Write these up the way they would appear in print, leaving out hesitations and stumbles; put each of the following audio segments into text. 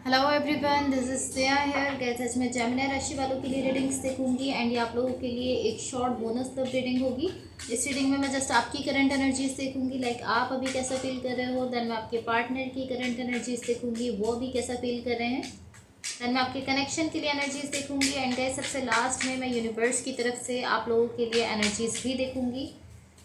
Hello everyone, this is Shreya here. Guys आज मैं Gemini राशि वालों के लिए रीडिंग्स देखूंगी एंड ये आप लोगों के लिए एक शॉर्ट बोनस तब रीडिंग होगी। इस रीडिंग में मैं जस्ट आपकी करंट एनर्जीज देखूंगी, लाइक आप अभी कैसा फील कर रहे हो। देन मैं आपके पार्टनर की करंट एनर्जीज देखूंगी, वो भी कैसा फील कर रहे हैं। देन मैं आपके कनेक्शन के लिए एनर्जीज देखूंगी एंड गैस सबसे लास्ट में मैं यूनिवर्स की तरफ से आप लोगों के लिए एनर्जीज भी देखूंगी।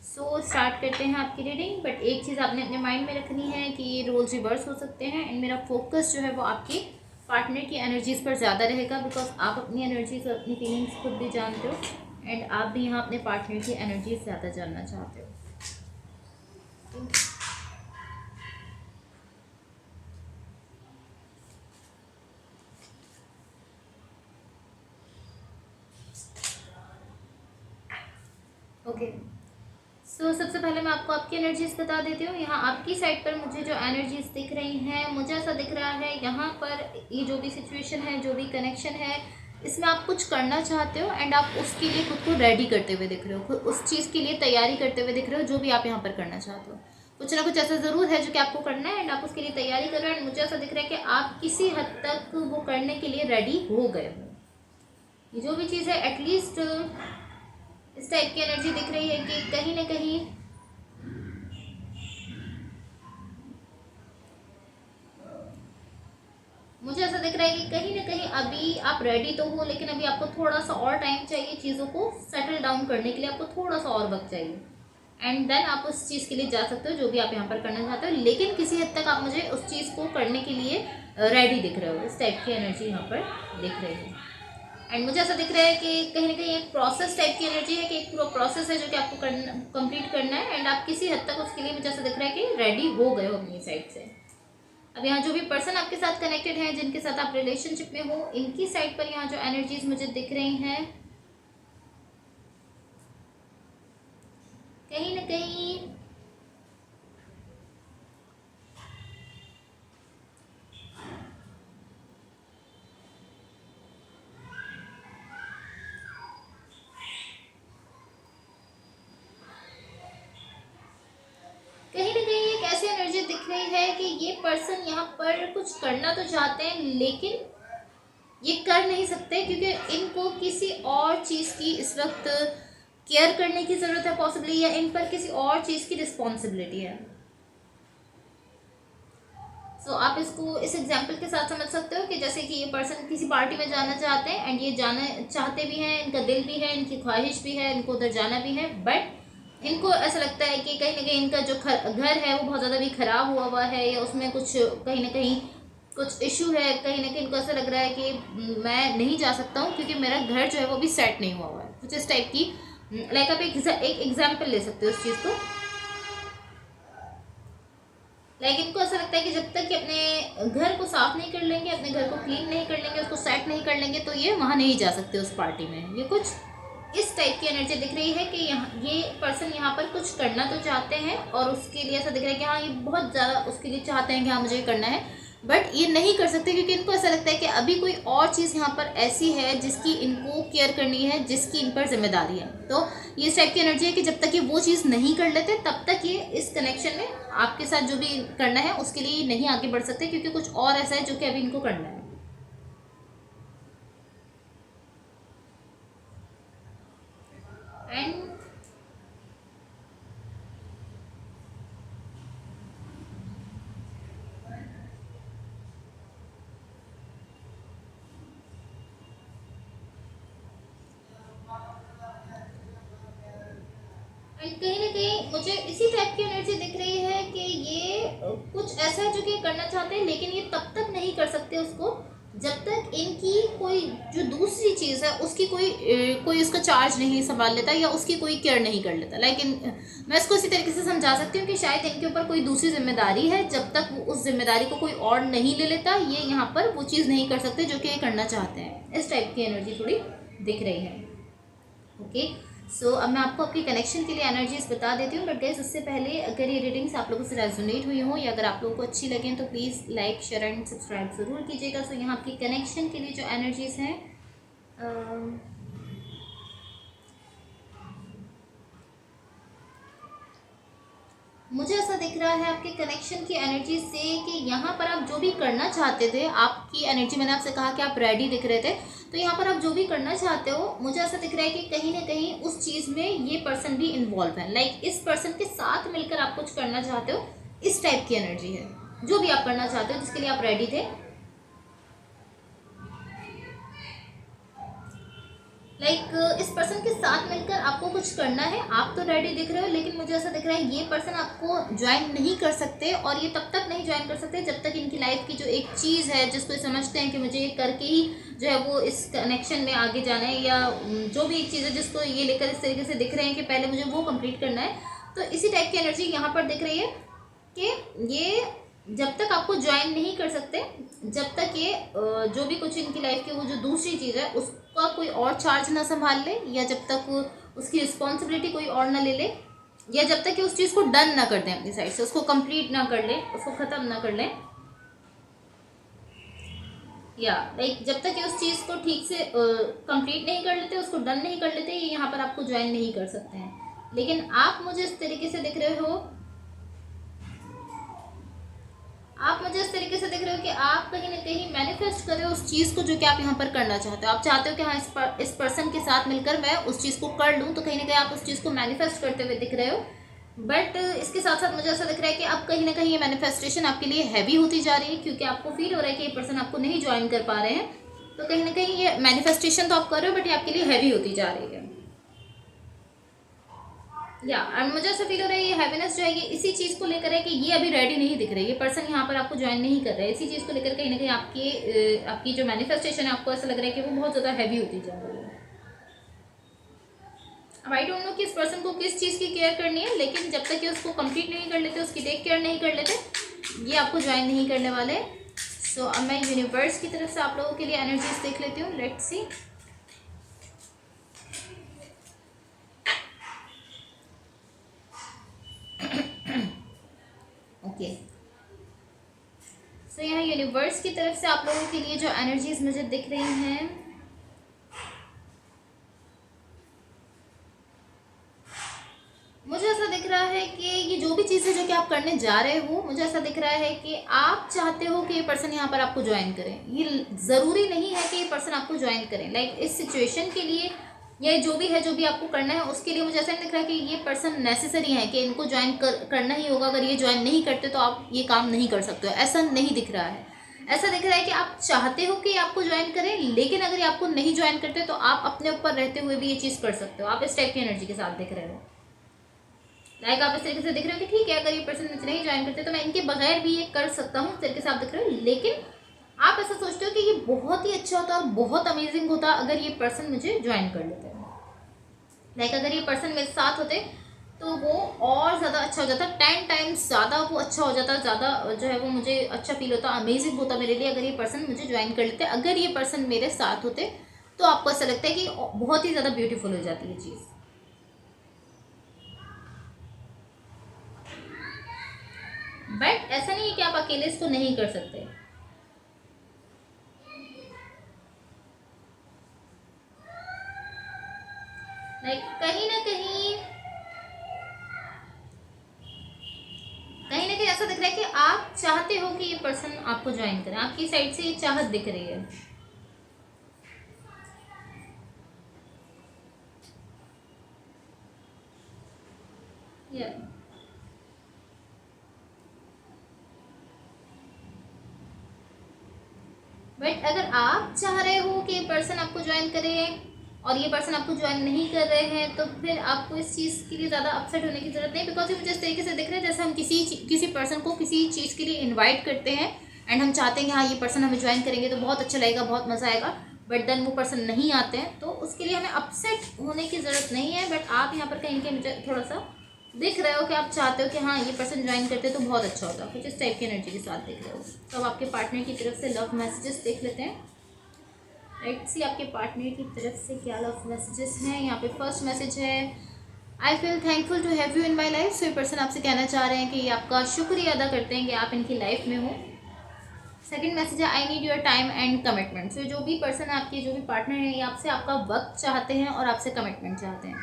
सो स्टार्ट करते हैं आपकी रीडिंग। बट एक चीज़ आपने अपने माइंड में रखनी है कि ये रोल्स रिवर्स हो सकते हैं एंड मेरा फोकस जो है वो आपके पार्टनर की एनर्जीज़ पर ज़्यादा रहेगा, बिकॉज आप अपनी एनर्जीज और अपनी फीलिंग्स खुद भी जानते हो एंड आप भी यहाँ अपने पार्टनर की एनर्जीज ज़्यादा जानना चाहते हो। ओके, सो सबसे पहले मैं आपको आपकी एनर्जीज बता देती हूँ। यहाँ आपकी साइड पर मुझे जो एनर्जीज दिख रही हैं, मुझे ऐसा दिख रहा है यहाँ पर ये जो भी सिचुएशन है, जो भी कनेक्शन है, इसमें आप कुछ करना चाहते हो एंड आप उसके लिए खुद को रेडी करते हुए दिख रहे हो, खुद उस चीज़ के लिए तैयारी करते हुए दिख रहे हो जो भी आप यहाँ पर करना चाहते हो। कुछ ना कुछ ऐसा ज़रूर है जो कि आपको करना है एंड आप उसके लिए तैयारी कर रहे हो एंड मुझे ऐसा दिख रहा है कि आप किसी हद तक वो करने के लिए रेडी हो गए हो। ये जो भी चीज़ है एटलीस्ट इस टाइप की एनर्जी दिख रही है कि कहीं ना कहीं मुझे ऐसा दिख रहा है कि कहीं ना कहीं अभी आप रेडी तो हो, लेकिन अभी आपको थोड़ा सा और टाइम चाहिए चीज़ों को सेटल डाउन करने के लिए। आपको थोड़ा सा और वक्त चाहिए एंड देन आप उस चीज़ के लिए जा सकते हो जो भी आप यहाँ पर करना चाहते हो। लेकिन किसी हद तक आप मुझे उस चीज़ को करने के लिए रेडी दिख रहे हो। इस टाइप की एनर्जी यहाँ पर दिख रही है एंड मुझे ऐसा दिख रहा है कि कहीं ना कहीं एक प्रोसेस टाइप की एनर्जी है कि एक पूरा प्रोसेस है जो कि आपको करना, कंप्लीट करना है एंड आप किसी हद तक उसके लिए मुझे ऐसा दिख रहा है कि रेडी हो गए हो अपनी साइड से। अब यहाँ जो भी पर्सन आपके साथ कनेक्टेड हैं, जिनके साथ आप रिलेशनशिप में हो, इनकी साइड पर यहाँ जो एनर्जीज मुझे दिख रही हैं, कहीं ना कहीं एक ऐसी एनर्जी दिख रही है कि ये पर्सन यहाँ पर कुछ करना तो चाहते हैं लेकिन ये कर नहीं सकते क्योंकि इनको किसी और चीज़ की इस वक्त केयर करने की ज़रूरत है पॉसिबली, या इन पर किसी और चीज़ की रिस्पॉन्सिबिलिटी है। आप इसको इस एग्जाम्पल के साथ समझ सकते हो कि जैसे कि ये पर्सन किसी पार्टी में जाना चाहते हैं एंड ये जाना चाहते भी हैं, इनका दिल भी है, इनकी ख्वाहिश भी है, इनको उधर जाना भी है, बट इनको ऐसा लगता है कि कहीं ना कहीं इनका जो घर है वो बहुत ज़्यादा भी ख़राब हुआ है या उसमें कुछ कहीं ना कहीं कुछ इशू है। कहीं ना कहीं इनको ऐसा लग रहा है कि मैं नहीं जा सकता हूँ क्योंकि मेरा घर जो है वो भी सेट नहीं हुआ है, कुछ इस टाइप की। लाइक आप एक एग्जाम्पल ले सकते हो इस चीज़ को। लाइक इनको ऐसा लगता है कि जब तक कि अपने घर को साफ नहीं कर लेंगे, अपने घर को क्लीन नहीं कर लेंगे, उसको सेट नहीं कर लेंगे, तो ये वहाँ नहीं जा सकते उस पार्टी में। ये कुछ इस टाइप की एनर्जी दिख रही है कि यहाँ ये पर्सन यहाँ पर कुछ करना तो चाहते हैं और उसके लिए ऐसा दिख रहा है कि हाँ ये बहुत ज़्यादा उसके लिए चाहते हैं कि हाँ मुझे ये करना है, बट ये नहीं कर सकते क्योंकि इनको ऐसा लगता है कि अभी कोई और चीज़ यहाँ पर ऐसी है जिसकी इनको केयर करनी है, जिसकी इन पर जिम्मेदारी है। तो ये इस टाइप की एनर्जी है कि जब तक ये वो चीज़ नहीं कर लेते तब तक ये इस कनेक्शन में आपके साथ जो भी करना है उसके लिए नहीं आगे बढ़ सकते, क्योंकि कुछ और ऐसा है जो कि अभी इनको करना है। एंड कहीं ना कहीं मुझे इसी टाइप की एनर्जी दिख रही है कि ये कुछ ऐसा है जो कि करना चाहते हैं लेकिन ये तब तक नहीं कर सकते उसको जब तक इनकी कोई जो दूसरी चीज़ है उसकी कोई उसका चार्ज नहीं संभाल लेता या उसकी कोई केयर नहीं कर लेता। लाइक मैं इसको इसी तरीके से समझा सकती हूँ कि शायद इनके ऊपर कोई दूसरी जिम्मेदारी है, जब तक वो उस जिम्मेदारी को कोई और नहीं ले लेता ये यहाँ पर वो चीज़ नहीं कर सकते जो कि ये करना चाहते हैं। इस टाइप की एनर्जी थोड़ी दिख रही है। ओके, अब मैं आपको आपके कनेक्शन के लिए एनर्जीज बता देती हूँ, बट गैस उससे पहले अगर ये रीडिंग्स आप लोगों से रेजोनेट हुई हो या अगर आप लोगों को अच्छी लगें तो please like share and subscribe ज़रूर कीजिएगा। यहाँ आपकी कनेक्शन के लिए जो एनर्जीज हैं, मुझे ऐसा दिख रहा है आपके कनेक्शन की एनर्जी से कि यहाँ पर आप जो भी करना चाहते थे, आपकी एनर्जी, मैंने आपसे कहा कि आप रेडी दिख रहे थे, तो यहाँ पर आप जो भी करना चाहते हो, मुझे ऐसा दिख रहा है कि कहीं ना कहीं उस चीज़ में ये पर्सन भी इन्वॉल्व है। लाइक इस पर्सन के साथ मिलकर आप कुछ करना चाहते हो, इस टाइप की एनर्जी है। जो भी आप करना चाहते हो, जिसके लिए आप रेडी थे, लाइक इस पर्सन के साथ मिलकर आपको कुछ करना है। आप तो रेडी दिख रहे हो, लेकिन मुझे ऐसा दिख रहा है ये पर्सन आपको ज्वाइन नहीं कर सकते, और ये तब तक नहीं ज्वाइन कर सकते जब तक इनकी लाइफ की जो एक चीज़ है, जिसको ये समझते हैं कि मुझे ये करके ही जो है वो इस कनेक्शन में आगे जाना है, या जो भी एक चीज़ है जिसको ये लेकर इस तरीके से दिख रहे हैं कि पहले मुझे वो कंप्लीट करना है। तो इसी टाइप की एनर्जी यहाँ पर दिख रही है कि ये जब तक आपको ज्वाइन नहीं कर सकते, जब तक ये जो भी कुछ इनकी लाइफ की वो जो दूसरी चीज़ है उसका कोई और चार्ज ना संभाल ले, या जब तक उसकी रिस्पॉन्सिबिलिटी कोई और ना ले ले, या जब तक कि उस चीज़ को डन ना कर दें अपनी साइड से, उसको कंप्लीट ना कर लें, उसको ख़त्म ना कर लें, या लाइक जब तक कि उस चीज़ को ठीक से कंप्लीट नहीं कर लेते, उसको डन नहीं कर लेते, ये यहाँ पर आपको ज्वाइन नहीं कर सकते हैं। लेकिन आप मुझे इस तरीके से दिख रहे हो, आप मुझे इस तरीके से दिख रहे हो कि आप कहीं ना कहीं मैनिफेस्ट कर रहे हो उस चीज़ को जो कि आप यहाँ पर करना चाहते हो। आप चाहते हो कि हाँ इस पर्सन के साथ मिलकर मैं उस चीज़ को कर लूँ, तो कहीं ना कहीं आप उस चीज़ को मैनिफेस्ट करते हुए दिख रहे हो। बट इसके साथ साथ मुझे ऐसा दिख रहा है कि अब कहीं ना कहीं ये मैनिफेस्टेशन आपके लिए हैवी होती जा रही है, क्योंकि आपको फील हो रहा है कि ये पर्सन आपको नहीं ज्वाइन कर पा रहे हैं। तो कहीं ना कहीं ये मैनिफेस्टेशन तो आप कर रहे हो, बट ये आपके लिए हैवी होती जा रही है। या और मुझे ऐसा फील हो रहा है ये हैप्पीनेस जो है ये इसी चीज़ को लेकर है कि ये अभी रेडी नहीं दिख रही, ये पर्सन यहाँ पर आपको ज्वाइन नहीं कर रहा है। इसी चीज़ को लेकर कहीं ना कहीं आपकी जो मैनिफेस्टेशन है, आपको ऐसा लग रहा है कि वो बहुत ज़्यादा हैवी होती जा रही है। अब आई डोंट नो कि इस पर्सन को किस चीज़ की केयर करनी है, लेकिन जब तक कि उसको कंप्लीट नहीं कर लेते, उसकी टेक केयर नहीं कर लेते, ये आपको ज्वाइन नहीं करने वाले। सो अब मैं यूनिवर्स की तरफ से आप लोगों के लिए एनर्जीज देख लेती हूँ। Let's see. ओके, सो यहाँ यूनिवर्स की तरफ से आप लोगों के लिए जो एनर्जीज मुझे दिख रही हैं, मुझे ऐसा दिख रहा है कि ये जो भी चीज़ है जो कि आप करने जा रहे हो, मुझे ऐसा दिख रहा है कि आप चाहते हो कि ये पर्सन यहाँ पर आपको ज्वाइन करें। ये ज़रूरी नहीं है कि ये पर्सन आपको ज्वाइन करें, लाइक इस सिचुएशन के लिए या जो भी है, जो भी आपको करना है उसके लिए मुझे ऐसा नहीं दिख रहा है कि ये पर्सन नेसेसरी है कि इनको ज्वाइन करना ही होगा। अगर ये ज्वाइन नहीं करते तो आप ये काम नहीं कर सकते हो, ऐसा नहीं दिख रहा है। ऐसा दिख रहा है कि आप चाहते हो कि आपको ज्वाइन करें, लेकिन अगर ये आपको नहीं ज्वाइन करते तो आप अपने ऊपर रहते हुए भी ये चीज़ कर सकते हो। आप इस टाइप की एनर्जी के साथ दिख रहे हो। लाइक आप इस तरीके से दिख रहे हो कि ठीक है, अगर ये पर्सन मुझे नहीं ज्वाइन करते तो मैं इनके बगैर भी ये कर सकता हूँ, इस तरीके से आप दिख रहे हो। लेकिन आप ऐसा सोचते हो कि ये बहुत ही अच्छा होता और बहुत अमेजिंग होता अगर ये पर्सन मुझे ज्वाइन कर लेते। लाइक अगर ये पर्सन मेरे साथ होते तो वो और ज़्यादा अच्छा हो जाता, 10 टाइम्स ज़्यादा वो अच्छा हो जाता, ज़्यादा जो है वो मुझे अच्छा फील होता, अमेजिंग होता मेरे लिए अगर ये पर्सन मुझे ज्वाइन कर लेते। अगर ये पर्सन मेरे साथ होते तो आपको ऐसा लगता है कि बहुत ही ज़्यादा ब्यूटीफुल हो जाती है चीज़। बट ऐसा नहीं है कि आप अकेले इसको नहीं कर सकते। लाइक कहीं ना कहीं ऐसा दिख रहा है कि आप चाहते हो कि ये पर्सन आपको ज्वाइन करे, आपकी साइड से ये चाहत दिख रही है। बट अगर आप चाह रहे हो कि ये पर्सन आपको ज्वाइन करे और ये पर्सन आपको ज्वाइन नहीं कर रहे हैं, तो फिर आपको इस चीज़ के लिए ज़्यादा अपसेट होने की ज़रूरत नहीं। बिकॉज ये मुझे इस तरीके से दिख रहा है जैसे हम किसी पर्सन को किसी चीज़ के लिए इनवाइट करते हैं एंड हम चाहते हैं कि हाँ ये पर्सन हमें ज्वाइन करेंगे तो बहुत अच्छा लगेगा, बहुत मज़ा आएगा, बट देन वो पर्सन नहीं आते हैं, तो उसके लिए हमें अपसेट होने की ज़रूरत नहीं है। बट आप यहाँ पर कहीं के मुझे थोड़ा सा दिख रहे हो कि आप चाहते हो कि हाँ ये पर्सन ज्वाइन करते तो बहुत अच्छा होता, कुछ इस टाइप की एनर्जी के साथ दिख रहे हो। तो अब आपके पार्टनर की तरफ से लव मैसेजेस देख लेते हैं। लेट्स सी आपके पार्टनर की तरफ से क्या लव मैसेजेस हैं। यहाँ पे फर्स्ट मैसेज है, I feel thankful to have you in my life. So ये पर्सन आपसे कहना चाह रहे हैं कि ये आपका शुक्रिया अदा करते हैं कि आप इनकी लाइफ में हो। सेकंड मैसेज है, I need your time and commitment. So जो भी पर्सन है आपके, जो भी पार्टनर है, ये आपसे आपका वक्त चाहते हैं और आपसे कमिटमेंट चाहते हैं।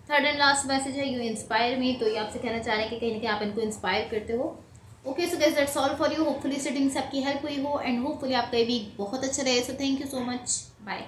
थर्ड एंड लास्ट मैसेज है, यू इंस्पायर मी, तो ये आपसे कहना चाह रहे हैं कि कहीं ना कहीं आप इनको इंस्पायर करते हो। Okay so guys that's all for you, hopefully इस रीडिंग से आपकी हेल्प हुई हो एंड होपफुली आपका ये वीक बहुत अच्छा रहे। So thank you so much, bye.